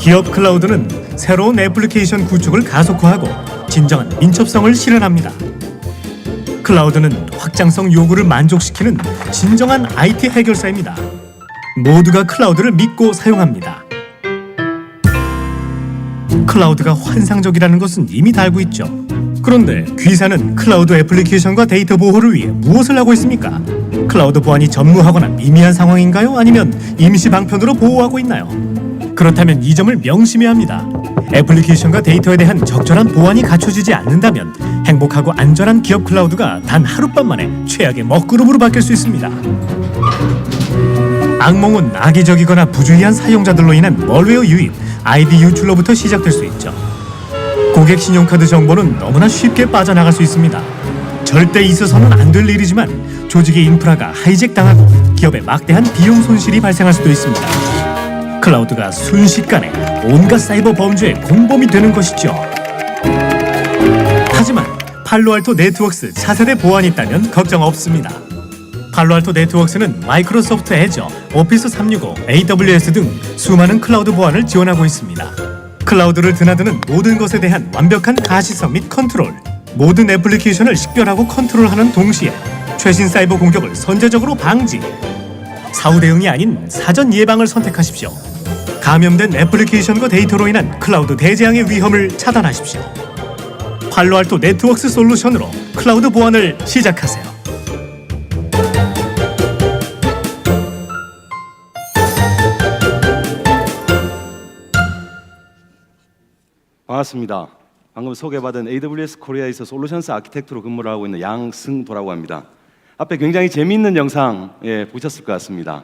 기업 클라우드는 새로운 애플리케이션 구축을 가속화하고 진정한 민첩성을 실현합니다. 클라우드는 확장성 요구를 만족시키는 진정한 IT 해결사입니다. 모두가 클라우드를 믿고 사용합니다. 클라우드가 환상적이라는 것은 이미 다 알고 있죠. 그런데 귀사는 클라우드 애플리케이션과 데이터 보호를 위해 무엇을 하고 있습니까? 클라우드 보안이 전무하거나 미미한 상황인가요? 아니면 임시 방편으로 보호하고 있나요? 그렇다면 이 점을 명심해야 합니다. 애플리케이션과 데이터에 대한 적절한 보안이 갖춰지지 않는다면 행복하고 안전한 기업 클라우드가 단 하룻밤 만에 최악의 먹구름으로 바뀔 수 있습니다. 악몽은 악의적이거나 부주의한 사용자들로 인한 멀웨어 유입, 아이디 유출로부터 시작될 수 있죠. 고객 신용카드 정보는 너무나 쉽게 빠져나갈 수 있습니다. 절대 있어서는 안 될 일이지만 조직의 인프라가 하이잭 당하고 기업에 막대한 비용 손실이 발생할 수도 있습니다. 클라우드가 순식간에 온갖 사이버 범죄의 공범이 되는 것이죠. 하지만 팔로알토 네트워크스 차세대 보안이 있다면 걱정 없습니다. 팔로알토 네트워크스는 마이크로소프트 애저, 오피스 365, AWS 등 수많은 클라우드 보안을 지원하고 있습니다. 클라우드를 드나드는 모든 것에 대한 완벽한 가시성 및 컨트롤, 모든 애플리케이션을 식별하고 컨트롤하는 동시에 최신 사이버 공격을 선제적으로 방지, 사후 대응이 아닌 사전 예방을 선택하십시오. 감염된 애플리케이션과 데이터로 인한 클라우드 대재앙의 위험을 차단하십시오. 팔로알토 네트워크스 솔루션으로 클라우드 보안을 시작하세요. 반갑습니다. 방금 소개받은 AWS 코리아에서 솔루션스 아키텍트로 근무를 하고 있는 양승도라고 합니다. 앞에 굉장히 재미있는 영상 보셨을 것 같습니다.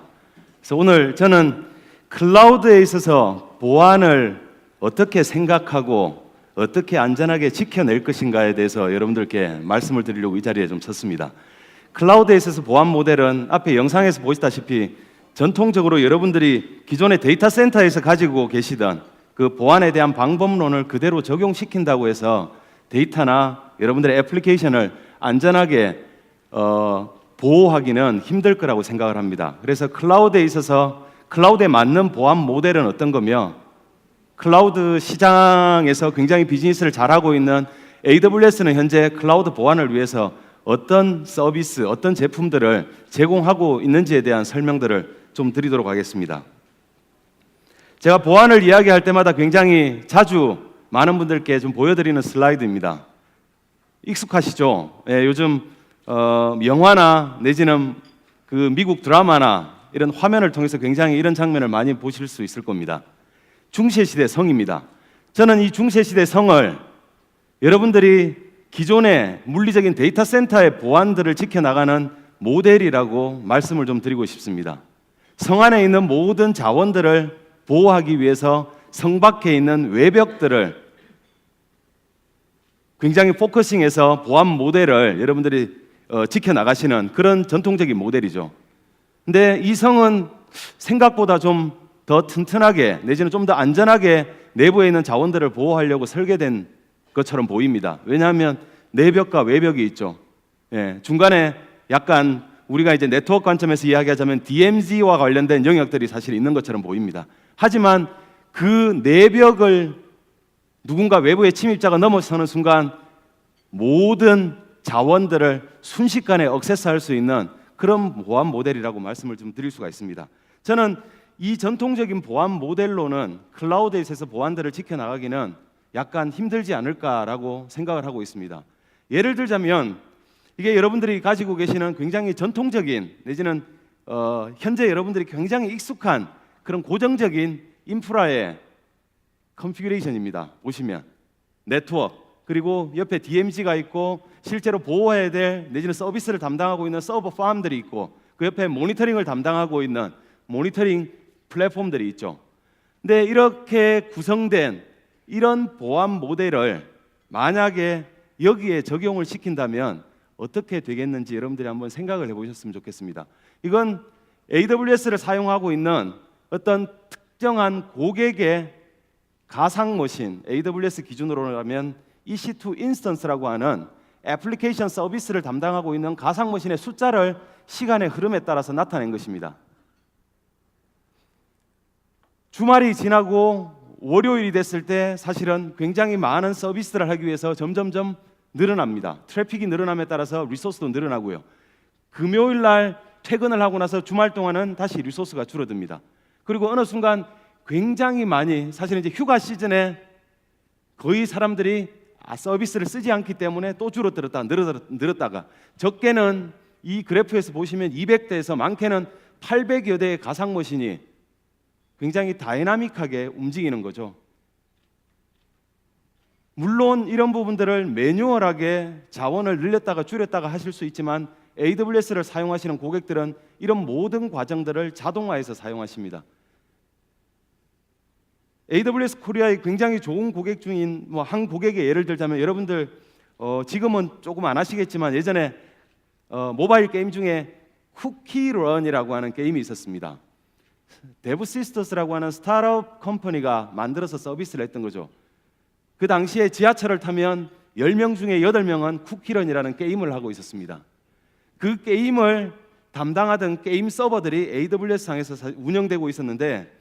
그래서 오늘 저는 클라우드에 있어서 보안을 어떻게 생각하고 어떻게 안전하게 지켜낼 것인가에 대해서 여러분들께 말씀을 드리려고 이 자리에 좀 섰습니다. 클라우드에 있어서 보안 모델은 앞에 영상에서 보시다시피 전통적으로 여러분들이 기존의 데이터 센터에서 가지고 계시던 그 보안에 대한 방법론을 그대로 적용시킨다고 해서 데이터나 여러분들의 애플리케이션을 안전하게 보호하기는 힘들 거라고 생각을 합니다. 그래서 클라우드에 있어서 클라우드에 맞는 보안 모델은 어떤 거며 클라우드 시장에서 굉장히 비즈니스를 잘하고 있는 AWS는 현재 클라우드 보안을 위해서 어떤 서비스, 어떤 제품들을 제공하고 있는지에 대한 설명들을 좀 드리도록 하겠습니다. 제가 보안을 이야기할 때마다 굉장히 자주 많은 분들께 좀 보여드리는 슬라이드입니다. 익숙하시죠? 요즘 영화나 내지는 그 미국 드라마나 이런 화면을 통해서 굉장히 이런 장면을 많이 보실 수 있을 겁니다. 중세시대 성입니다. 저는 이 중세시대 성을 여러분들이 기존의 물리적인 데이터 센터의 보안들을 지켜나가는 모델이라고 말씀을 좀 드리고 싶습니다. 성 안에 있는 모든 자원들을 보호하기 위해서 성 밖에 있는 외벽들을 굉장히 포커싱해서 보안 모델을 여러분들이 지켜나가시는 그런 전통적인 모델이죠. 근데 이 성은 생각보다 좀 더 튼튼하게 내지는 좀 더 안전하게 내부에 있는 자원들을 보호하려고 설계된 것처럼 보입니다. 왜냐하면 내벽과 외벽이 있죠. 중간에 약간 우리가 이제 네트워크 관점에서 이야기하자면 DMZ와 관련된 영역들이 사실 있는 것처럼 보입니다. 하지만 그 내벽을 누군가 외부의 침입자가 넘어서는 순간 모든 자원들을 순식간에 액세스할 수 있는 그런 보안 모델이라고 말씀을 좀 드릴 수가 있습니다. 저는 이 전통적인 보안 모델로는 클라우드에 있어서 보안들을 지켜나가기는 약간 힘들지 않을까라고 생각을 하고 있습니다. 예를 들자면 이게 여러분들이 가지고 계시는 굉장히 전통적인 내지는 현재 여러분들이 굉장히 익숙한 그런 고정적인 인프라의 컨피규레이션입니다. 보시면 네트워크 그리고 옆에 DMZ가 있고 실제로 보호해야 될 내지는 서비스를 담당하고 있는 서버 팜들이 있고 그 옆에 모니터링을 담당하고 있는 모니터링 플랫폼들이 있죠. 근데 이렇게 구성된 이런 보안 모델을 만약에 여기에 적용을 시킨다면 어떻게 되겠는지 여러분들이 한번 생각을 해보셨으면 좋겠습니다. 이건 AWS를 사용하고 있는 어떤 특정한 고객의 가상머신, AWS 기준으로라면 EC2 인스턴스라고 하는 애플리케이션 서비스를 담당하고 있는 가상머신의 숫자를 시간의 흐름에 따라서 나타낸 것입니다. 주말이 지나고 월요일이 됐을 때 사실은 굉장히 많은 서비스를 하기 위해서 점점점 늘어납니다. 트래픽이 늘어남에 따라서 리소스도 늘어나고요. 금요일 날 퇴근을 하고 나서 주말 동안은 다시 리소스가 줄어듭니다. 그리고 어느 순간 굉장히 많이, 사실은 이제 휴가 시즌에 거의 사람들이 서비스를 쓰지 않기 때문에 또 줄어들었다 늘었다가 적게는 이 그래프에서 보시면 200대에서 많게는 800여 대의 가상 머신이 굉장히 다이나믹하게 움직이는 거죠. 물론 이런 부분들을 매뉴얼하게 자원을 늘렸다가 줄였다가 하실 수 있지만 AWS를 사용하시는 고객들은 이런 모든 과정들을 자동화해서 사용하십니다. AWS 코리아의 굉장히 좋은 고객 중인 한 고객의 예를 들자면, 여러분들 지금은 조금 안 하시겠지만 예전에 모바일 게임 중에 쿠키런이라고 하는 게임이 있었습니다. 데브시스터스라고 하는 스타트업 컴퍼니가 만들어서 서비스를 했던 거죠. 그 당시에 지하철을 타면 10명 중에 8명은 쿠키런이라는 게임을 하고 있었습니다. 그 게임을 담당하던 게임 서버들이 AWS 상에서 운영되고 있었는데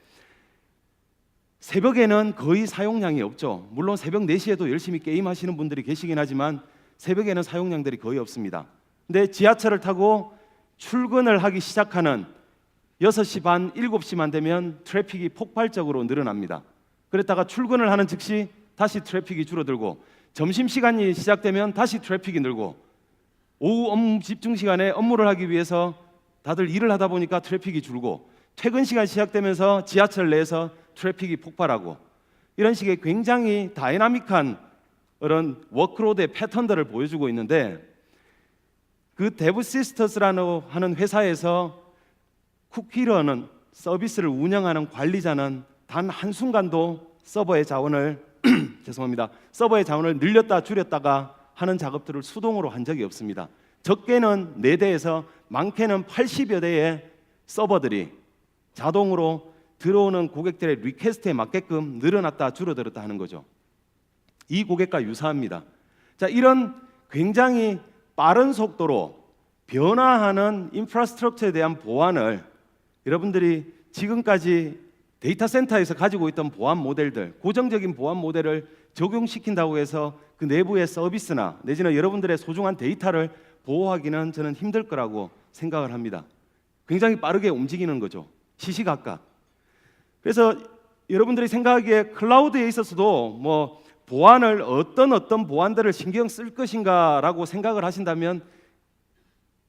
새벽에는 거의 사용량이 없죠. 물론 새벽 4시에도 열심히 게임하시는 분들이 계시긴 하지만 새벽에는 사용량들이 거의 없습니다. 근데 지하철을 타고 출근을 하기 시작하는 6시 반, 7시만 되면 트래픽이 폭발적으로 늘어납니다. 그랬다가 출근을 하는 즉시 다시 트래픽이 줄어들고, 점심시간이 시작되면 다시 트래픽이 늘고, 오후 업무 집중 시간에 업무를 하기 위해서 다들 일을 하다 보니까 트래픽이 줄고, 퇴근 시간 시작되면서 지하철 내에서 트래픽이 폭발하고, 이런 식의 굉장히 다이나믹한 그런 워크로드의 패턴들을 보여주고 있는데, 그 데브시스터스라는 하는 회사에서 쿠키런은 서비스를 운영하는 관리자는 단 한순간도 서버의 자원을 서버의 자원을 늘렸다 줄였다가 하는 작업들을 수동으로 한 적이 없습니다. 적게는 4대에서 많게는 80여 대의 서버들이 자동으로 들어오는 고객들의 리퀘스트에 맞게끔 늘어났다 줄어들었다 하는 거죠. 이 고객과 유사합니다. 자, 이런 굉장히 빠른 속도로 변화하는 인프라스트럭처에 대한 보안을 여러분들이 지금까지 데이터 센터에서 가지고 있던 보안 모델들, 고정적인 보안 모델을 적용시킨다고 해서 그 내부의 서비스나 내지는 여러분들의 소중한 데이터를 보호하기는 저는 힘들 거라고 생각을 합니다. 굉장히 빠르게 움직이는 거죠. 시시각각. 그래서 여러분들이 생각하기에 클라우드에 있어서도 보안을 어떤 보안들을 신경 쓸 것인가라고 생각을 하신다면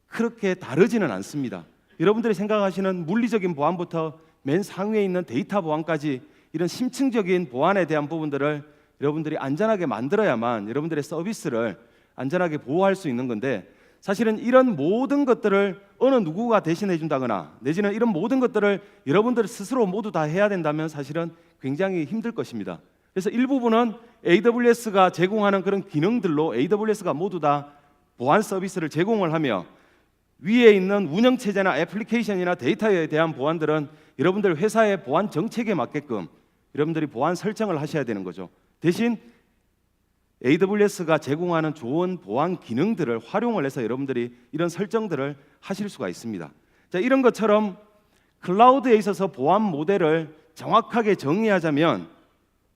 그렇게 다르지는 않습니다. 여러분들이 생각하시는 물리적인 보안부터 맨 상위에 있는 데이터 보안까지 이런 심층적인 보안에 대한 부분들을 여러분들이 안전하게 만들어야만 여러분들의 서비스를 안전하게 보호할 수 있는 건데, 사실은 이런 모든 것들을 어느 누구가 대신해 준다거나 내지는 이런 모든 것들을 여러분들 스스로 모두 다 해야 된다면 사실은 굉장히 힘들 것입니다. 그래서 일부분은 AWS가 제공하는 그런 기능들로 AWS가 모두 다 보안 서비스를 제공을 하며, 위에 있는 운영체제나 애플리케이션이나 데이터에 대한 보안들은 여러분들 회사의 보안 정책에 맞게끔 여러분들이 보안 설정을 하셔야 되는 거죠. 대신 AWS가 제공하는 좋은 보안 기능들을 활용을 해서 여러분들이 이런 설정들을 하실 수가 있습니다. 자, 이런 것처럼 클라우드에 있어서 보안 모델을 정확하게 정리하자면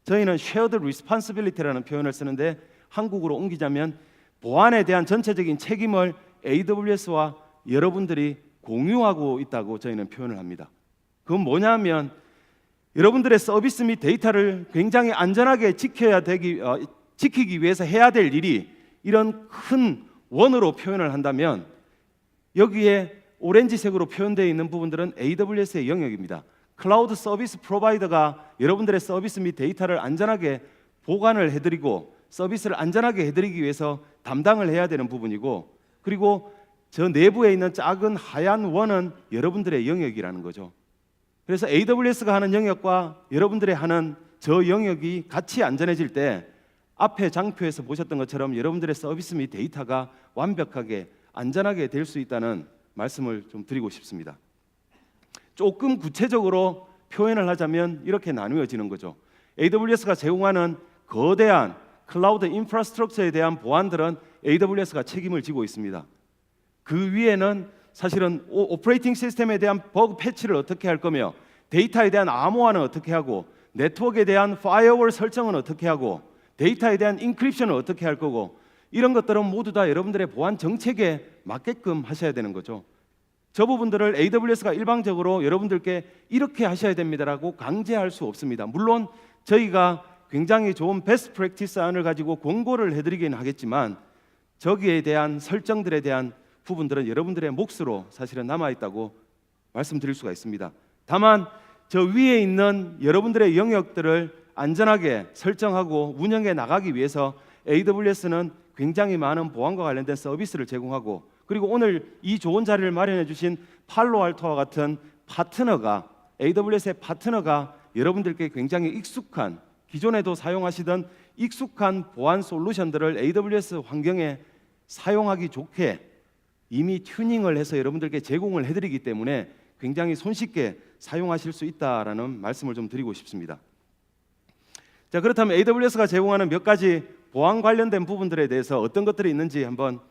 저희는 shared responsibility라는 표현을 쓰는데, 한국어로 옮기자면 보안에 대한 전체적인 책임을 AWS와 여러분들이 공유하고 있다고 저희는 표현을 합니다. 그건 뭐냐면 여러분들의 서비스 및 데이터를 굉장히 안전하게 지키기 위해서 해야 될 일이 이런 큰 원으로 표현을 한다면, 여기에 오렌지색으로 표현되어 있는 부분들은 AWS의 영역입니다. 클라우드 서비스 프로바이더가 여러분들의 서비스 및 데이터를 안전하게 보관을 해드리고 서비스를 안전하게 해드리기 위해서 담당을 해야 되는 부분이고, 그리고 저 내부에 있는 작은 하얀 원은 여러분들의 영역이라는 거죠. 그래서 AWS가 하는 영역과 여러분들이 하는 저 영역이 같이 안전해질 때 앞에 장표에서 보셨던 것처럼 여러분들의 서비스 및 데이터가 완벽하게 안전하게 될 수 있다는 말씀을 좀 드리고 싶습니다. 조금 구체적으로 표현을 하자면 이렇게 나누어지는 거죠. AWS가 제공하는 거대한 클라우드 인프라스트럭처에 대한 보안들은 AWS가 책임을 지고 있습니다. 그 위에는 사실은 오퍼레이팅 시스템에 대한 버그 패치를 어떻게 할 거며, 데이터에 대한 암호화는 어떻게 하고, 네트워크에 대한 파이어월 설정은 어떻게 하고 데이터에 대한 인크립션은 어떻게 할 거고 이런 것들은 모두 다 여러분들의 보안 정책에 맞게끔 하셔야 되는 거죠. 저 부분들을 AWS가 일방적으로 여러분들께 이렇게 하셔야 됩니다라고 강제할 수 없습니다. 물론 저희가 굉장히 좋은 베스트 프랙티스 안을 가지고 공고를 해드리긴 하겠지만 저기에 대한 설정들에 대한 부분들은 여러분들의 몫으로 사실은 남아있다고 말씀드릴 수가 있습니다. 다만 저 위에 있는 여러분들의 영역들을 안전하게 설정하고 운영해 나가기 위해서 AWS는 굉장히 많은 보안과 관련된 서비스를 제공하고 그리고 오늘 이 좋은 자리를 마련해 주신 팔로알토와 같은 파트너가 AWS의 파트너가 여러분들께 굉장히 익숙한 기존에도 사용하시던 익숙한 보안 솔루션들을 AWS 환경에 사용하기 좋게 이미 튜닝을 해서 여러분들께 제공을 해드리기 때문에 굉장히 손쉽게 사용하실 수 있다라는 말씀을 좀 드리고 싶습니다. 자, 그렇다면 AWS가 제공하는 몇 가지 보안 관련된 부분들에 대해서 어떤 것들이 있는지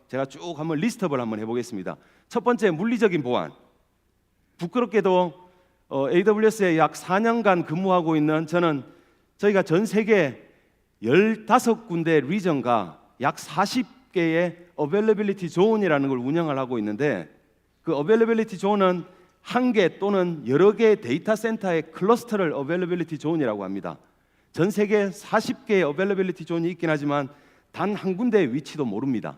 제가 쭉 리스트업을 해보겠습니다. 첫 번째, 물리적인 보안. 부끄럽게도 AWS에 약 4년간 근무하고 있는 저희가 전 세계 15군데 리전과 약 40개의 어베일러빌리티 존이라는 걸 운영을 하고 있는데 그 어베일러빌리티 존은 한 개 또는 여러 개의 데이터 센터의 클러스터를 어베일러빌리티 존이라고 합니다. 전 세계 40개의 어베일러빌리티 존이 있긴 하지만 단 한 군데의 위치도 모릅니다.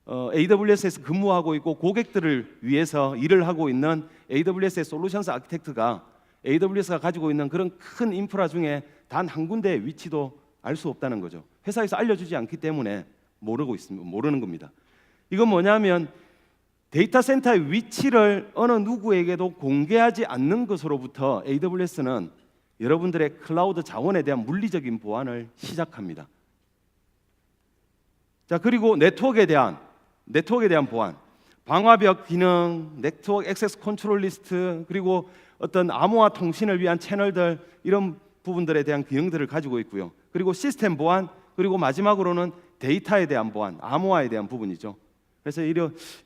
AWS에서 근무하고 있고 고객들을 위해서 일을 하고 있는 AWS의 솔루션스 아키텍트가 AWS가 가지고 있는 그런 큰 인프라 중에 단 한 군데의 위치도 알 수 없다는 거죠. 회사에서 알려주지 않기 때문에 모르는 겁니다. 이건 뭐냐면 데이터 센터의 위치를 어느 누구에게도 공개하지 않는 것으로부터 AWS는 여러분들의 클라우드 자원에 대한 물리적인 보안을 시작합니다. 자, 그리고 네트워크에 대한 보안, 방화벽 기능, 네트워크 액세스 컨트롤 리스트, 그리고 어떤 암호화 통신을 위한 채널들 이런 부분들에 대한 기능들을 가지고 있고요. 그리고 시스템 보안, 그리고 마지막으로는 데이터에 대한 보안, 암호화에 대한 부분이죠. 그래서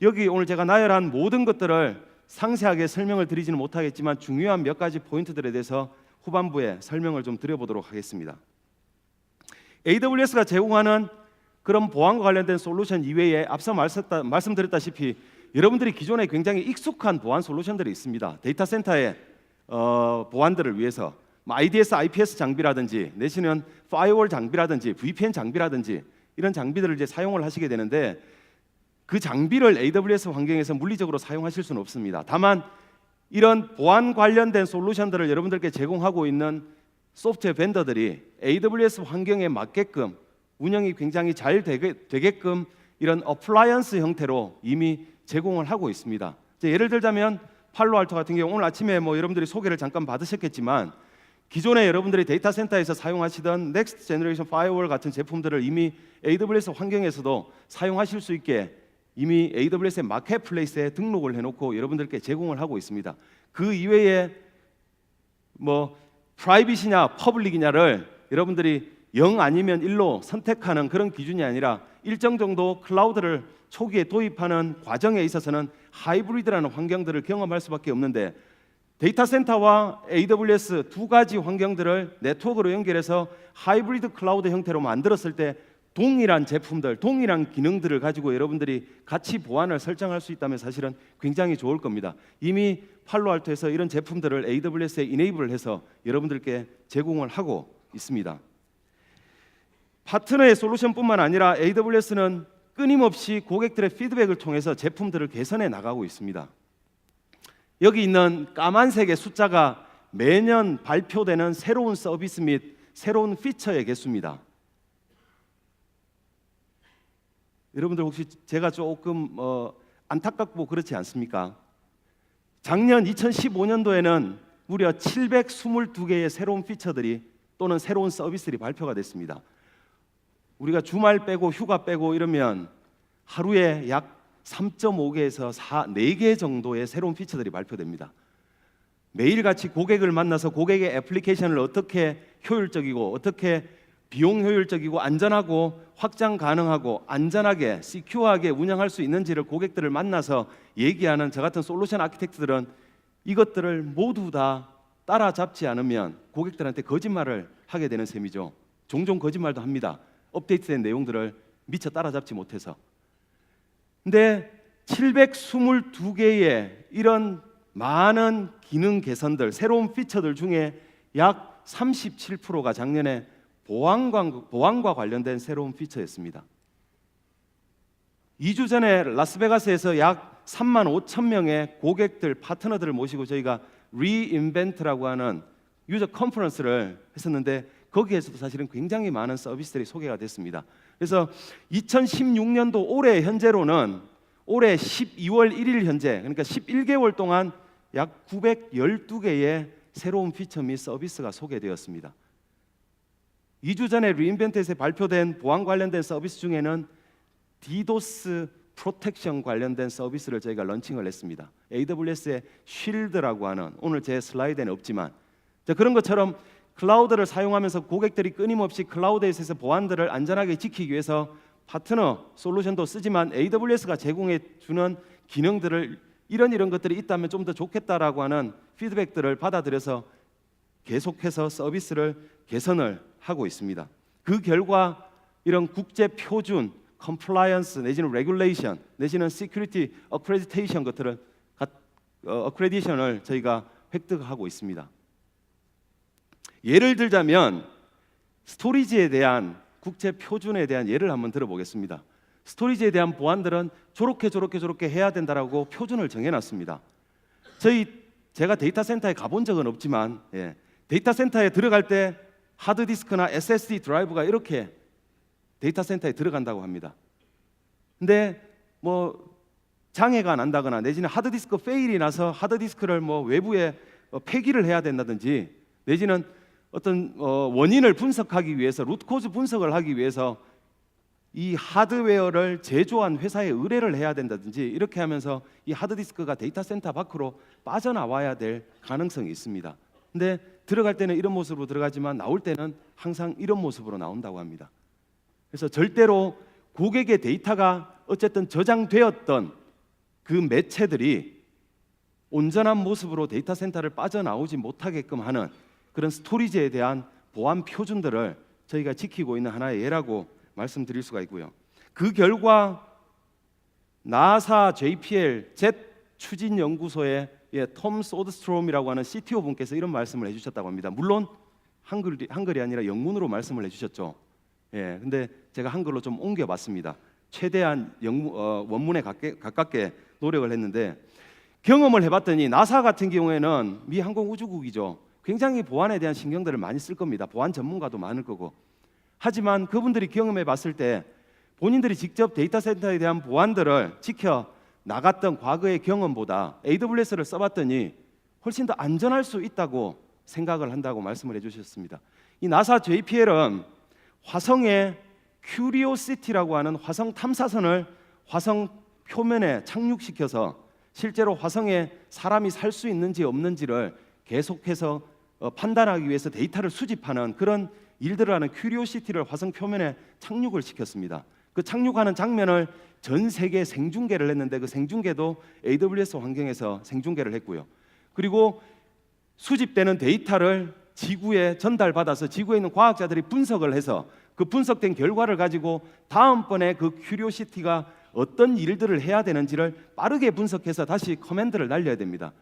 여기 오늘 제가 나열한 모든 것들을 상세하게 설명을 드리지는 못하겠지만 중요한 몇 가지 포인트들에 대해서 후반부에 설명을 좀 드려보도록 하겠습니다. AWS가 제공하는 그런 보안과 관련된 솔루션 이외에 앞서 말씀드렸다시피 여러분들이 기존에 굉장히 익숙한 보안 솔루션들이 있습니다. 데이터 센터의 보안들을 위해서 IDS, IPS 장비라든지 내지는 파이어월 장비라든지 VPN 장비라든지 이런 장비들을 이제 사용을 하시게 되는데 그 장비를 AWS 환경에서 물리적으로 사용하실 수는 없습니다. 다만 이런 보안 관련된 솔루션들을 여러분들께 제공하고 있는 소프트웨어 벤더들이 AWS 환경에 맞게끔 운영이 굉장히 잘 되게끔 이런 어플라이언스 형태로 이미 제공을 하고 있습니다. 예를 들자면 팔로알토 같은 경우 오늘 아침에 여러분들이 소개를 잠깐 받으셨겠지만 기존에 여러분들이 데이터 센터에서 사용하시던 넥스트 제너레이션 파이어월 같은 제품들을 이미 AWS 환경에서도 사용하실 수 있게 이미 AWS의 마켓플레이스에 등록을 해놓고 여러분들께 제공을 하고 있습니다. 그 이외에 프라이빗이냐 퍼블릭이냐를 여러분들이 0 아니면 1로 선택하는 그런 기준이 아니라 일정 정도 클라우드를 초기에 도입하는 과정에 있어서는 하이브리드라는 환경들을 경험할 수밖에 없는데 데이터 센터와 AWS 두 가지 환경들을 네트워크로 연결해서 하이브리드 클라우드 형태로 만들었을 때 동일한 제품들, 동일한 기능들을 가지고 여러분들이 같이 보안을 설정할 수 있다면 사실은 굉장히 좋을 겁니다. 이미 팔로알토에서 이런 제품들을 AWS에 이네이블을 해서 여러분들께 제공을 하고 있습니다. 파트너의 솔루션뿐만 아니라 AWS는 끊임없이 고객들의 피드백을 통해서 제품들을 개선해 나가고 있습니다. 여기 있는 까만색의 숫자가 매년 발표되는 새로운 서비스 및 새로운 피처의 개수입니다. 여러분들 혹시 제가 조금 안타깝고 그렇지 않습니까? 작년 2015년도에는 무려 722개의 새로운 피처들이 또는 새로운 서비스들이 발표가 됐습니다. 우리가 주말 빼고 휴가 빼고 이러면 하루에 약 3.5개에서 4개 정도의 새로운 피처들이 발표됩니다. 매일같이 고객을 만나서 고객의 애플리케이션을 어떻게 효율적이고 어떻게 비용 효율적이고 안전하고 확장 가능하고 안전하게 시큐어하게 운영할 수 있는지를 고객들을 만나서 얘기하는 저 같은 솔루션 아키텍트들은 이것들을 모두 다 따라잡지 않으면 고객들한테 거짓말을 하게 되는 셈이죠. 종종 거짓말도 합니다. 업데이트된 내용들을 미처 따라잡지 못해서. 근데 722개의 이런 많은 기능 개선들, 새로운 피처들 중에 약 37%가 작년에 보안과 관련된 새로운 피처였습니다. 2주 전에 라스베가스에서 약 3만 5천 명의 고객들, 파트너들을 모시고 저희가 리인벤트라고 하는 유저 컨퍼런스를 했었는데 거기에서도 사실은 굉장히 많은 서비스들이 소개가 됐습니다. 그래서 2016년도 올해 현재로는 올해 12월 1일 현재, 그러니까 11개월 동안 약 912개의 새로운 피처 및 서비스가 소개되었습니다. 2주 전에 리인벤트에서 발표된 보안 관련된 서비스 중에는 디도스 프로텍션 관련된 서비스를 저희가 런칭을 했습니다. AWS의 쉴드라고 하는, 오늘 제 슬라이드에는 없지만 그런 것처럼 클라우드를 사용하면서 고객들이 끊임없이 클라우드에서 보안들을 안전하게 지키기 위해서 파트너 솔루션도 쓰지만 AWS가 제공해 주는 기능들을 이런 것들이 있다면 좀 더 좋겠다라고 하는 피드백들을 받아들여서 계속해서 서비스를 개선을 하고 있습니다. 그 결과 이런 국제 표준, 컴플라이언스 내지는 레귤레이션 내지는 시큐리티 어크레디테이션 것들을 어크레디션을 저희가 획득하고 있습니다. 예를 들자면 스토리지에 대한 국제 표준에 대한 예를 한번 들어보겠습니다. 스토리지에 대한 보안들은 저렇게 해야 된다라고 표준을 정해놨습니다. 제가 데이터 센터에 가본 적은 없지만 데이터 센터에 들어갈 때 하드디스크나 SSD 드라이브가 이렇게 데이터 센터에 들어간다고 합니다. 근데 뭐 장애가 난다거나 내지는 하드디스크 페일이 나서 하드디스크를 뭐 외부에 폐기를 해야 된다든지 내지는 어떤 원인을 분석하기 위해서 루트코즈 분석을 하기 위해서 이 하드웨어를 제조한 회사에 의뢰를 해야 된다든지 이렇게 하면서 이 하드디스크가 데이터 센터 밖으로 빠져나와야 될 가능성이 있습니다. 근데 들어갈 때는 이런 모습으로 들어가지만 나올 때는 항상 이런 모습으로 나온다고 합니다. 그래서 절대로 고객의 데이터가 어쨌든 저장되었던 그 매체들이 온전한 모습으로 데이터 센터를 빠져나오지 못하게끔 하는 그런 스토리지에 대한 보안 표준들을 저희가 지키고 있는 하나의 예라고 말씀드릴 수가 있고요. 그 결과 나사 JPL 젯 추진 연구소의 톰 소드스트롬이라고 하는 CTO 분께서 이런 말씀을 해주셨다고 합니다. 물론 한글이 아니라 영문으로 말씀을 해주셨죠. 근데 제가 한글로 좀 옮겨봤습니다. 최대한 원문에 가깝게 노력을 했는데 경험을 해봤더니 나사 같은 경우에는 미 항공우주국이죠. 굉장히 보안에 대한 신경들을 많이 쓸 겁니다. 보안 전문가도 많을 거고. 하지만 그분들이 경험해 봤을 때 본인들이 직접 데이터 센터에 대한 보안들을 지켜 나갔던 과거의 경험보다 AWS를 써봤더니 훨씬 더 안전할 수 있다고 생각을 한다고 말씀을 해주셨습니다. 이 나사 JPL은 화성의 큐리오시티라고 하는 화성 탐사선을 화성 표면에 착륙시켜서 실제로 화성에 사람이 살 수 있는지 없는지를 계속해서 판단하기 위해서 데이터를 수집하는 그런 일들을 하는 큐리오시티를 화성 표면에 착륙을 시켰습니다. 그 착륙하는 장면을 전 세계에 생중계를 했는데 그 생중계도 AWS 환경에서 생중계를 했고요. 그리고 수집되는 데이터를 지구에 전달받아서 지구에 있는 과학자들이 분석을 해서 그 분석된 결과를 가지고 다음번에 그 큐리오시티가 어떤 일들을 해야 되는지를 빠르게 분석해서 다시 커맨드를 날려야 됩니다.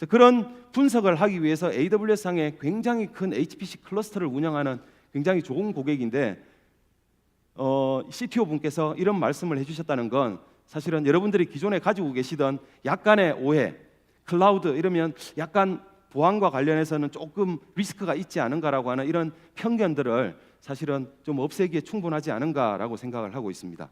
그런 분석을 하기 위해서 AWS상에 굉장히 큰 HPC 클러스터를 운영하는 굉장히 좋은 고객인데 CTO 분께서 이런 말씀을 해주셨다는 건 사실은 여러분들이 기존에 가지고 계시던 약간의 오해, 클라우드 이러면 약간 보안과 관련해서는 조금 리스크가 있지 않은가라고 하는 이런 편견들을 사실은 좀 없애기에 충분하지 않은가라고 생각을 하고 있습니다.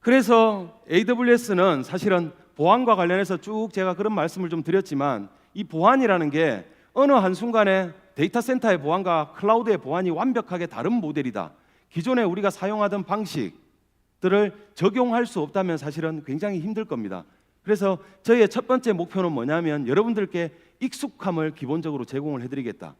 그래서 AWS는 사실은 보안과 관련해서 쭉 제가 그런 말씀을 좀 드렸지만 이 보안이라는 게 어느 한순간에 데이터 센터의 보안과 클라우드의 보안이 완벽하게 다른 모델이다. 기존에 우리가 사용하던 방식들을 적용할 수 없다면 사실은 굉장히 힘들 겁니다. 그래서 저희의 첫 번째 목표는 뭐냐면 여러분들께 익숙함을 기본적으로 제공을 해드리겠다.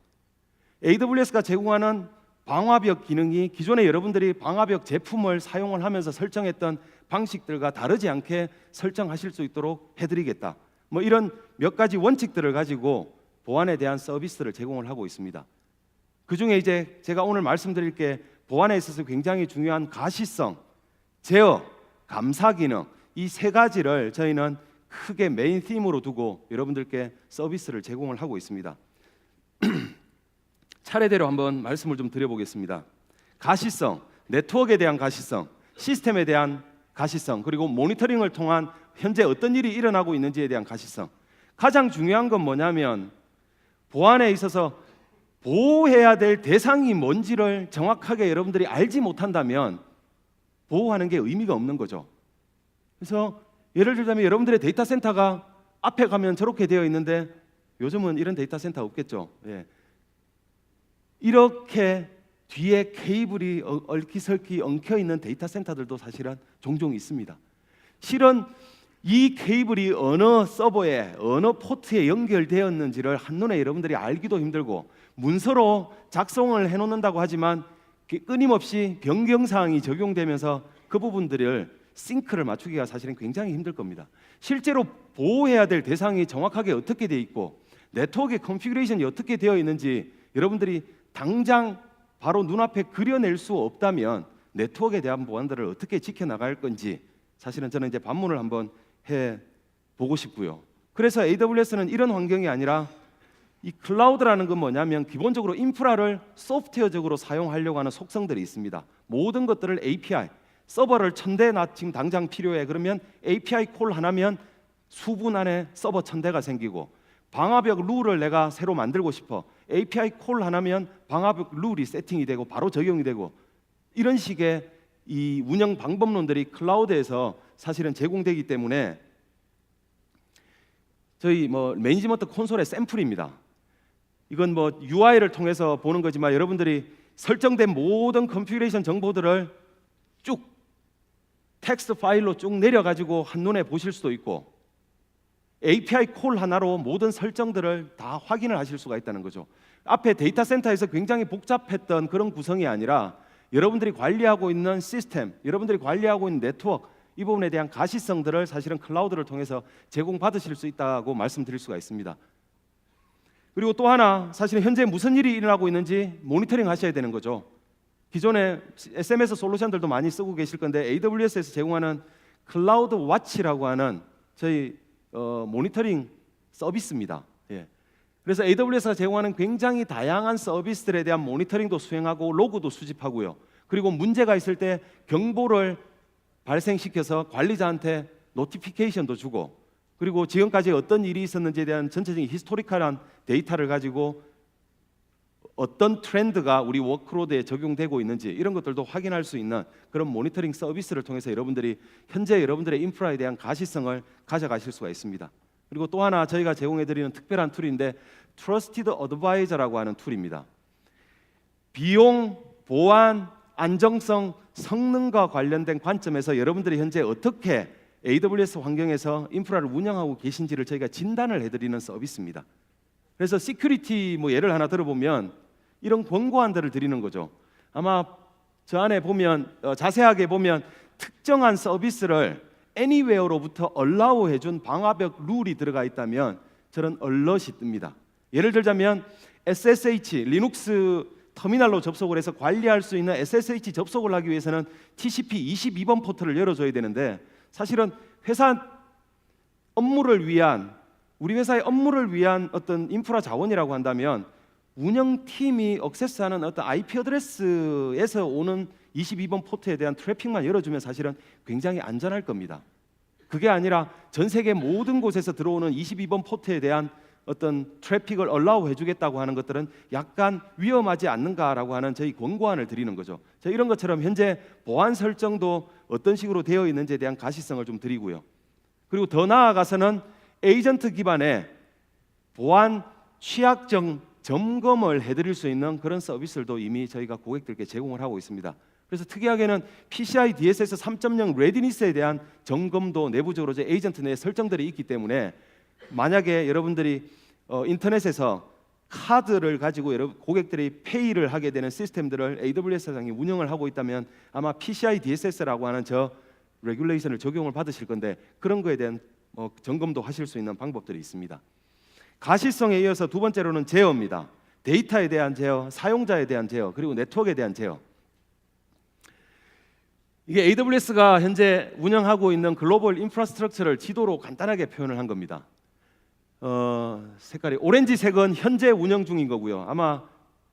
AWS가 제공하는 방화벽 기능이 기존에 여러분들이 방화벽 제품을 사용을 하면서 설정했던 방식들과 다르지 않게 설정하실 수 있도록 해드리겠다. 뭐 이런 몇 가지 원칙들을 가지고 보안에 대한 서비스를 제공을 하고 있습니다. 그 중에 이제 제가 오늘 말씀드릴 게 보안에 있어서 굉장히 중요한 가시성, 제어, 감사 기능 이 세 가지를 저희는 크게 메인 팀으로 두고 여러분들께 서비스를 제공을 하고 있습니다. 차례대로 한번 말씀을 좀 드려보겠습니다. 가시성, 네트워크에 대한 가시성, 시스템에 대한 가시성, 그리고 모니터링을 통한 현재 어떤 일이 일어나고 있는지에 대한 가시성. 가장 중요한 건 뭐냐면 보안에 있어서 보호해야 될 대상이 뭔지를 정확하게 여러분들이 알지 못한다면 보호하는 게 의미가 없는 거죠. 그래서 예를 들자면 여러분들의 데이터 센터가 앞에 가면 저렇게 되어 있는데 요즘은 이런 데이터 센터 없겠죠. 예. 이렇게 뒤에 케이블이 얼키설키 엉켜 있는 데이터 센터들도 사실은 종종 있습니다. 실은 이 케이블이 어느 서버에 어느 포트에 연결되었는지를 한눈에 여러분들이 알기도 힘들고 문서로 작성을 해놓는다고 하지만 끊임없이 변경사항이 적용되면서 그 부분들을 싱크를 맞추기가 사실은 굉장히 힘들 겁니다. 실제로 보호해야 될 대상이 정확하게 어떻게 되어 있고 네트워크의 컨피그레이션이 어떻게 되어 있는지 여러분들이 당장 바로 눈앞에 그려낼 수 없다면 네트워크에 대한 보안들을 어떻게 지켜나갈 건지 사실은 저는 이제 반문을 한번 해보고 싶고요. 그래서 AWS는 이런 환경이 아니라 이 클라우드라는 건 뭐냐면 기본적으로 인프라를 소프트웨어적으로 사용하려고 하는 속성들이 있습니다. 모든 것들을 API, 서버를 1000대 나 지금 당장 필요해. 그러면 API 콜 하나면 수분 안에 서버 1000대가 생기고 방화벽 룰을 내가 새로 만들고 싶어. API 콜 하나면 방화벽 룰이 세팅이 되고 바로 적용이 되고 이런 식의 이 운영 방법론들이 클라우드에서 사실은 제공되기 때문에 저희 매니지먼트 콘솔의 샘플입니다. 이건 UI를 통해서 보는 거지만 여러분들이 설정된 모든 컨피그레이션 정보들을 쭉 텍스트 파일로 쭉 내려가지고 한눈에 보실 수도 있고 API 콜 하나로 모든 설정들을 다 확인을 하실 수가 있다는 거죠. 앞에 데이터 센터에서 굉장히 복잡했던 그런 구성이 아니라 여러분들이 관리하고 있는 시스템, 여러분들이 관리하고 있는 네트워크 이 부분에 대한 가시성들을 사실은 클라우드를 통해서 제공받으실 수 있다고 말씀드릴 수가 있습니다. 그리고 또 하나 사실은 현재 무슨 일이 일어나고 있는지 모니터링 하셔야 되는 거죠. 기존에 SMS 솔루션들도 많이 쓰고 계실 건데 AWS에서 제공하는 클라우드 와치라고 하는 저희 모니터링 서비스입니다. 예. 그래서 AWS가 제공하는 굉장히 다양한 서비스들에 대한 모니터링도 수행하고 로그도 수집하고요. 그리고 문제가 있을 때 경보를 발생시켜서 관리자한테 노티피케이션도 주고 그리고 지금까지 어떤 일이 있었는지에 대한 전체적인 히스토리컬한 데이터를 가지고 어떤 트렌드가 우리 워크로드에 적용되고 있는지 이런 것들도 확인할 수 있는 그런 모니터링 서비스를 통해서 여러분들이 현재 여러분들의 인프라에 대한 가시성을 가져가실 수가 있습니다. 그리고 또 하나 저희가 제공해드리는 특별한 툴인데 트러스티드 어드바이저라고 하는 툴입니다. 비용, 보안, 안정성, 성능과 관련된 관점에서 여러분들이 현재 어떻게 AWS 환경에서 인프라를 운영하고 계신지를 저희가 진단을 해드리는 서비스입니다. 그래서 시큐리티 예를 하나 들어보면 이런 권고안들을 드리는 거죠. 아마 저 안에 보면 자세하게 보면 특정한 서비스를 anywhere로부터 allow 해준 방화벽 룰이 들어가 있다면 저런 alert이 뜹니다. 예를 들자면 SSH 리눅스 터미널로 접속을 해서 관리할 수 있는 SSH 접속을 하기 위해서는 TCP 22번 포트를 열어줘야 되는데 사실은 회사 업무를 위한 우리 회사의 업무를 위한 어떤 인프라 자원이라고 한다면 운영팀이 액세스하는 어떤 IP 어드레스에서 오는 22번 포트에 대한 트래픽만 열어주면 사실은 굉장히 안전할 겁니다. 그게 아니라 전 세계 모든 곳에서 들어오는 22번 포트에 대한 어떤 트래픽을 allow 해주겠다고 하는 것들은 약간 위험하지 않는가라고 하는 저희 권고안을 드리는 거죠. 이런 것처럼 현재 보안 설정도 어떤 식으로 되어 있는지에 대한 가시성을 좀 드리고요. 그리고 더 나아가서는 에이전트 기반의 보안 취약점 점검을 해드릴 수 있는 그런 서비스들도 이미 저희가 고객들께 제공을 하고 있습니다. 그래서 특이하게는 PCI DSS 3.0 레디니스에 대한 점검도 내부적으로 제 에이전트 내에 설정들이 있기 때문에 만약에 여러분들이 인터넷에서 카드를 가지고 고객들이 페이를 하게 되는 시스템들을 AWS상이 운영을 하고 있다면 아마 PCI DSS라고 하는 저 레귤레이션을 적용을 받으실 건데 그런 거에 대한 점검도 하실 수 있는 방법들이 있습니다. 가시성에 이어서 두 번째로는 제어입니다. 데이터에 대한 제어, 사용자에 대한 제어, 그리고 네트워크에 대한 제어. 이게 AWS가 현재 운영하고 있는 글로벌 인프라스트럭처를 지도로 간단하게 표현을 한 겁니다. 색깔이 오렌지색은 현재 운영 중인 거고요. 아마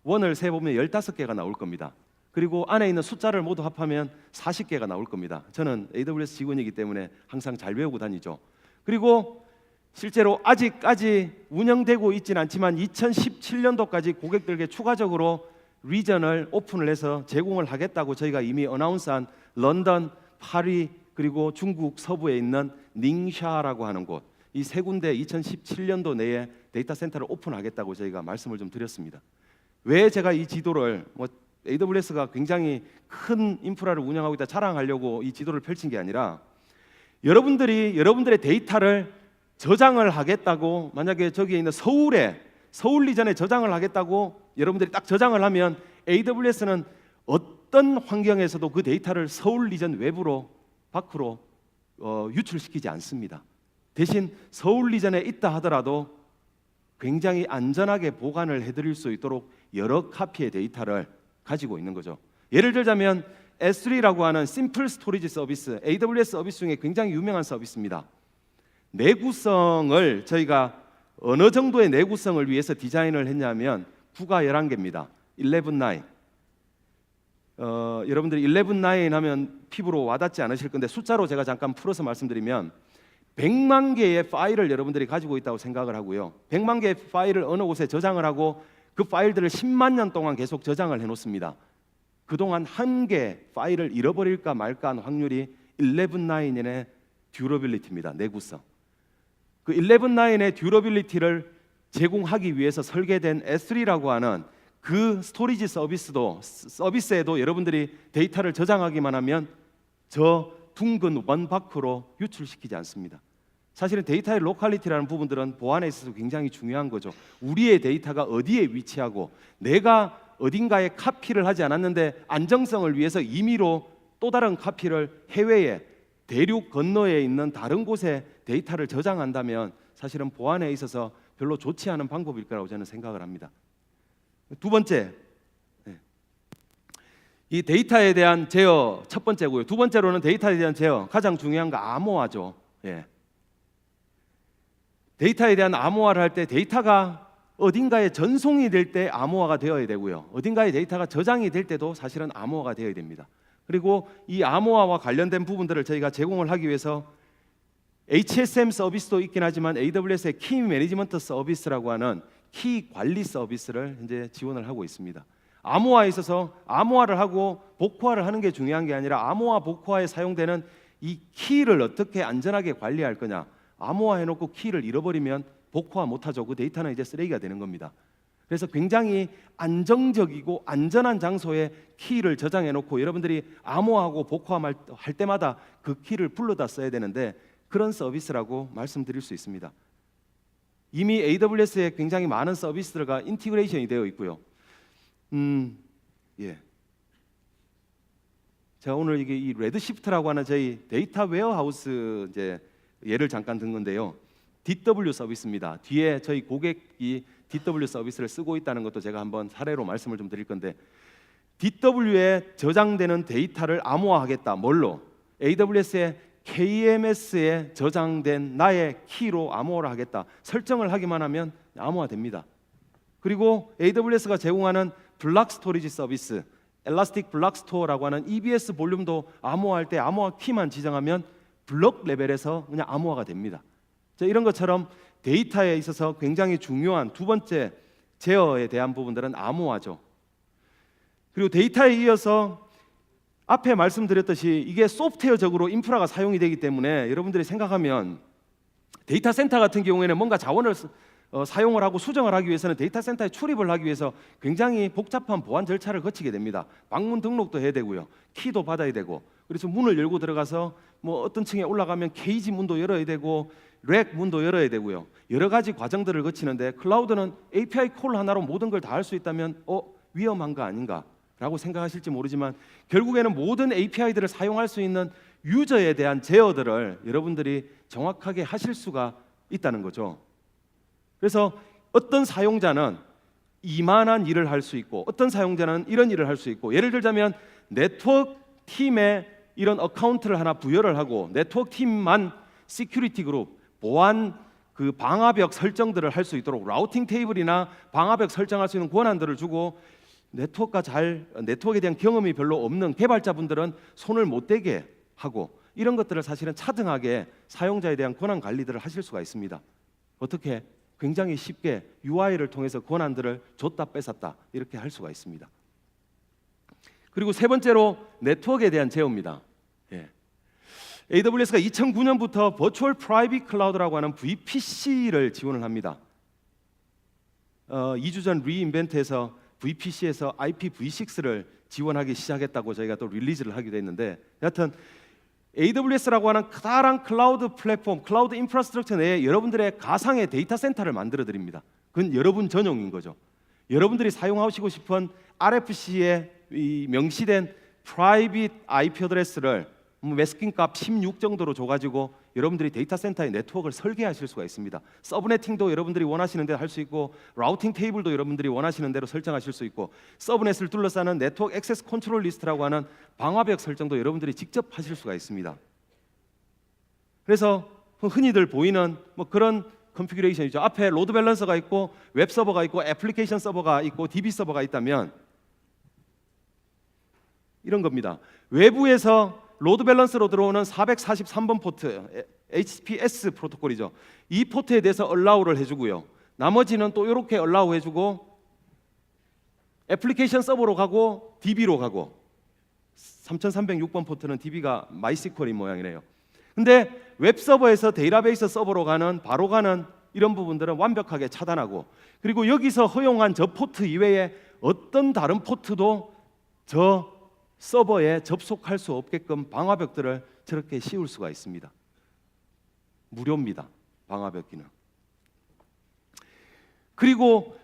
원을 세보면 15개가 나올 겁니다. 그리고 안에 있는 숫자를 모두 합하면 40개가 나올 겁니다. 저는 AWS 직원이기 때문에 항상 잘 외우고 다니죠. 그리고 실제로 아직까지 운영되고 있지는 않지만 2017년도까지 고객들에게 추가적으로 리전을 오픈을 해서 제공을 하겠다고 저희가 이미 어나운스한 런던, 파리, 그리고 중국 서부에 있는 닝샤라고 하는 곳, 이 세 군데 2017년도 내에 데이터 센터를 오픈하겠다고 저희가 말씀을 좀 드렸습니다. 왜 제가 이 지도를 AWS가 굉장히 큰 인프라를 운영하고 있다 자랑하려고 이 지도를 펼친 게 아니라, 여러분들의 데이터를 저장을 하겠다고, 만약에 저기에 있는 서울 리전에 저장을 하겠다고 여러분들이 딱 저장을 하면 AWS는 어떤 환경에서도 그 데이터를 서울 리전 외부로 밖으로 유출시키지 않습니다. 대신 서울 리전에 있다 하더라도 굉장히 안전하게 보관을 해드릴 수 있도록 여러 카피의 데이터를 가지고 있는 거죠. 예를 들자면 S3라고 하는 심플 스토리지 서비스, AWS 서비스 중에 굉장히 유명한 서비스입니다. 내구성을 저희가 어느 정도의 내구성을 위해서 디자인을 했냐면 9가 11개입니다. 11.9. 여러분들이 11.9 하면 피부로 와닿지 않으실 건데 숫자로 제가 잠깐 풀어서 말씀드리면 100만 개의 파일을 여러분들이 가지고 있다고 생각을 하고요. 100만 개의 파일을 어느 곳에 저장을 하고 그 파일들을 10만 년 동안 계속 저장을 해놓습니다. 그동안 한 개 파일을 잃어버릴까 말까 하는 확률이 11.9의 듀러빌리티입니다. 내구성. 그 11.9의 듀러빌리티를 제공하기 위해서 설계된 S3라고 하는 그 스토리지 서비스에도 여러분들이 데이터를 저장하기만 하면 저 둥근 원 밖으로 유출시키지 않습니다. 사실은 데이터의 로컬리티라는 부분들은 보안에 있어서 굉장히 중요한 거죠. 우리의 데이터가 어디에 위치하고 내가 어딘가에 카피를 하지 않았는데 안정성을 위해서 임의로 또 다른 카피를 해외에 대륙 건너에 있는 다른 곳에 데이터를 저장한다면 사실은 보안에 있어서 별로 좋지 않은 방법일 거라고 저는 생각을 합니다. 두 번째, 이 데이터에 대한 제어 첫 번째고요. 두 번째로는 데이터에 대한 제어, 가장 중요한 거 암호화죠. 데이터에 대한 암호화를 할 때 데이터가 어딘가에 전송이 될 때 암호화가 되어야 되고요. 어딘가에 데이터가 저장이 될 때도 사실은 암호화가 되어야 됩니다. 그리고 이 암호화와 관련된 부분들을 저희가 제공을 하기 위해서 HSM 서비스도 있긴 하지만 AWS의 키 매니지먼트 서비스라고 하는 키 관리 서비스를 현재 지원을 하고 있습니다. 암호화에 있어서 암호화를 하고 복호화를 하는 게 중요한 게 아니라 암호화 복호화에 사용되는 이 키를 어떻게 안전하게 관리할 거냐. 암호화 해놓고 키를 잃어버리면 복호화 못하죠. 그 데이터는 이제 쓰레기가 되는 겁니다. 그래서 굉장히 안정적이고 안전한 장소에 키를 저장해놓고 여러분들이 암호화하고 복호화 할 때마다 그 키를 불러다 써야 되는데 그런 서비스라고 말씀드릴 수 있습니다. 이미 AWS에 굉장히 많은 서비스들과 인티그레이션이 되어 있고요. 제가 오늘 이게 이 레드시프트라고 하는 저희 데이터 웨어하우스 이제 예를 잠깐 든 건데요. DW 서비스입니다. 뒤에 저희 고객이 DW 서비스를 쓰고 있다는 것도 제가 한번 사례로 말씀을 좀 드릴 건데, DW에 저장되는 데이터를 암호화하겠다. 뭘로? AWS의 KMS에 저장된 나의 키로 암호화를 하겠다. 설정을 하기만 하면 암호화됩니다. 그리고 AWS가 제공하는 블락 스토리지 서비스, 엘라스틱 블락 스토어라고 하는 EBS 볼륨도 암호화할 때 암호화 키만 지정하면 블록 레벨에서 그냥 암호화가 됩니다. 이런 것처럼 데이터에 있어서 굉장히 중요한 두 번째 제어에 대한 부분들은 암호화죠. 그리고 데이터에 이어서 앞에 말씀드렸듯이 이게 소프트웨어적으로 인프라가 사용이 되기 때문에 여러분들이 생각하면 데이터 센터 같은 경우에는 뭔가 자원을 사용을 하고 수정을 하기 위해서는 데이터 센터에 출입을 하기 위해서 굉장히 복잡한 보안 절차를 거치게 됩니다. 방문 등록도 해야 되고요, 키도 받아야 되고, 그래서 문을 열고 들어가서 뭐 어떤 층에 올라가면 케이지 문도 열어야 되고 렉 문도 열어야 되고요, 여러 가지 과정들을 거치는데 클라우드는 API 콜 하나로 모든 걸 다 할 수 있다면 위험한 거 아닌가 라고 생각하실지 모르지만 결국에는 모든 API들을 사용할 수 있는 유저에 대한 제어들을 여러분들이 정확하게 하실 수가 있다는 거죠. 그래서 어떤 사용자는 이만한 일을 할 수 있고 어떤 사용자는 이런 일을 할 수 있고, 예를 들자면 네트워크 팀에 이런 어카운트를 하나 부여를 하고 네트워크 팀만 시큐리티 그룹, 보안 그 방화벽 설정들을 할 수 있도록 라우팅 테이블이나 방화벽 설정할 수 있는 권한들을 주고, 네트워크에 대한 경험이 별로 없는 개발자분들은 손을 못 대게 하고, 이런 것들을 사실은 차등하게 사용자에 대한 권한 관리들을 하실 수가 있습니다. 어떻게? 굉장히 쉽게 UI를 통해서 권한들을 줬다 뺏었다 이렇게 할 수가 있습니다. 그리고 세 번째로 네트워크에 대한 제어입니다. AWS가 2009년부터 버추얼 프라이빗 클라우드라고 하는 VPC를 지원을 합니다. 2주 전 리인벤트에서 VPC에서 IPv6를 지원하기 시작했다고 저희가 또 릴리즈를 하기도 했는데, 여하튼 AWS라고 하는 커다란 클라우드 플랫폼, 클라우드 인프라스트럭처 내에 여러분들의 가상의 데이터 센터를 만들어 드립니다. 그건 여러분 전용인 거죠. 여러분들이 사용하시고 싶은 RFC에 명시된 프라이빗 IP 어드레스를 매스킹 값 16 정도로 줘가지고 여러분들이 데이터 센터의 네트워크를 설계하실 수가 있습니다. 서브네팅도 여러분들이 원하시는 대로 할 수 있고, 라우팅 테이블도 여러분들이 원하시는 대로 설정하실 수 있고, 서브넷을 둘러싸는 네트워크 액세스 컨트롤 리스트라고 하는 방화벽 설정도 여러분들이 직접 하실 수가 있습니다. 그래서 흔히들 보이는 그런 컨피규레이션이죠. 앞에 로드 밸런서가 있고, 웹 서버가 있고, 애플리케이션 서버가 있고, DB 서버가 있다면 이런 겁니다. 외부에서 로드 밸런스로 들어오는 443번 포트, HTTPS 프로토콜이죠. 이 포트에 대해서 allow를 해주고요. 나머지는 또 이렇게 allow 해주고, 애플리케이션 서버로 가고 DB로 가고, 3306번 포트는 DB가 MySQL인 모양이네요. 근데 웹 서버에서 데이터베이스 서버로 가는, 바로 가는 이런 부분들은 완벽하게 차단하고, 그리고 여기서 허용한 저 포트 이외에 어떤 다른 포트도 저 서버에 접속할 수 없게끔 방화벽들을 저렇게 씌울 수가 있습니다. 무료입니다. 방화벽 기능. 그리고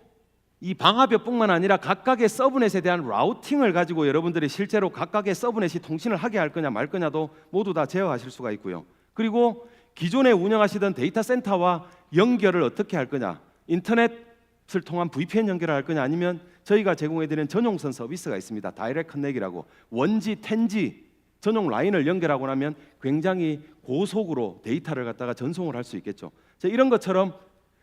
이 방화벽뿐만 아니라 각각의 서브넷에 대한 라우팅을 가지고 여러분들이 실제로 각각의 서브넷이 통신을 하게 할 거냐 말 거냐도 모두 다 제어하실 수가 있고요. 그리고 기존에 운영하시던 데이터 센터와 연결을 어떻게 할 거냐, 인터넷을 통한 VPN 연결을 할 거냐, 아니면 저희가 제공해드리는 전용선 서비스가 있습니다. 다이렉트 커넥이라고, 원지, 텐지 전용 라인을 연결하고 나면 굉장히 고속으로 데이터를 갖다가 전송을 할 수 있겠죠. 이런 것처럼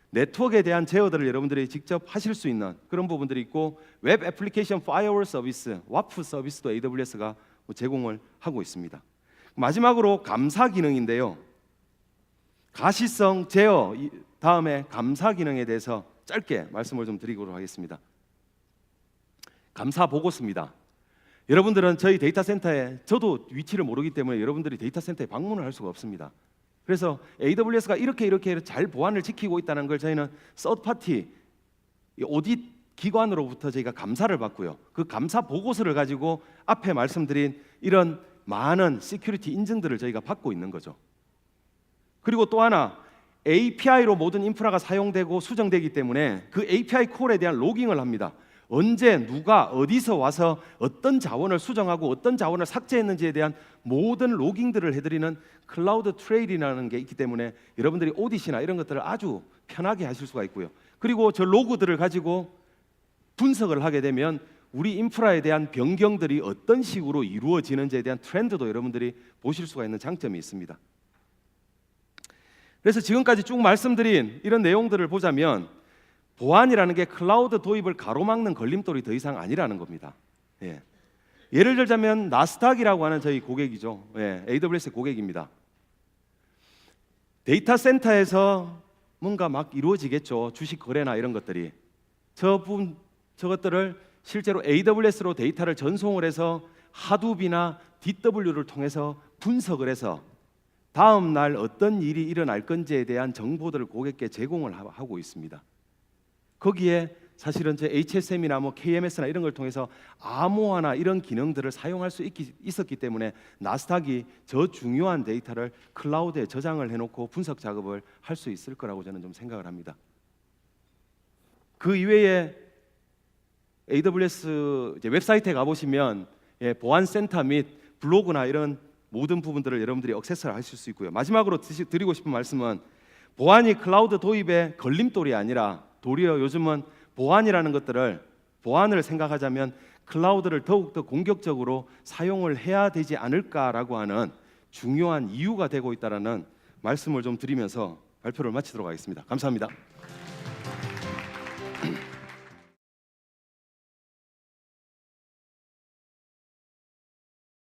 네트워크에 대한 제어들을 여러분들이 직접 하실 수 있는 그런 부분들이 있고, 웹 애플리케이션 파이어월 서비스, WAF 서비스도 AWS가 제공을 하고 있습니다. 마지막으로 감사 기능인데요. 가시성 제어 다음에 감사 기능에 대해서 짧게 말씀을 좀 드리도록 하겠습니다. 감사 보고서입니다. 여러분들은 저희 데이터 센터에, 저도 위치를 모르기 때문에 여러분들이 데이터 센터에 방문을 할 수가 없습니다. 그래서 AWS가 이렇게 잘 보안을 지키고 있다는 걸 저희는 서드파티 오딧 기관으로부터 저희가 감사를 받고요. 그 감사 보고서를 가지고 앞에 말씀드린 이런 많은 시큐리티 인증들을 저희가 받고 있는 거죠. 그리고 또 하나, API로 모든 인프라가 사용되고 수정되기 때문에 그 API 콜에 대한 로깅을 합니다. 언제 누가 어디서 와서 어떤 자원을 수정하고 어떤 자원을 삭제했는지에 대한 모든 로깅들을 해드리는 클라우드 트레일이라는 게 있기 때문에 여러분들이 오디시나 이런 것들을 아주 편하게 하실 수가 있고요. 그리고 저 로그들을 가지고 분석을 하게 되면 우리 인프라에 대한 변경들이 어떤 식으로 이루어지는지에 대한 트렌드도 여러분들이 보실 수가 있는 장점이 있습니다. 그래서 지금까지 쭉 말씀드린 이런 내용들을 보자면 보안이라는 게 클라우드 도입을 가로막는 걸림돌이 더 이상 아니라는 겁니다. 예를 들자면 나스닥이라고 하는 저희 고객이죠. AWS 고객입니다. 데이터 센터에서 뭔가 막 이루어지겠죠. 주식 거래나 이런 것들이. 저것들을 실제로 AWS로 데이터를 전송을 해서 하둡이나 DW를 통해서 분석을 해서 다음 날 어떤 일이 일어날 건지에 대한 정보들을 고객께 제공을 하고 있습니다. 거기에 사실은 제 HSM이나 KMS나 이런 걸 통해서 암호화나 이런 기능들을 사용할 수 있었기 때문에 나스닥이 저 중요한 데이터를 클라우드에 저장을 해놓고 분석 작업을 할 수 있을 거라고 저는 좀 생각을 합니다. 그 이외에 AWS 웹사이트에 가보시면 보안센터 및 블로그나 이런 모든 부분들을 여러분들이 액세스를 하실 수 있고요. 마지막으로 드리고 싶은 말씀은 보안이 클라우드 도입의 걸림돌이 아니라 도리어 요즘은 보안을 생각하자면 클라우드를 더욱더 공격적으로 사용을 해야 되지 않을까라고 하는 중요한 이유가 되고 있다는 말씀을 좀 드리면서 발표를 마치도록 하겠습니다. 감사합니다.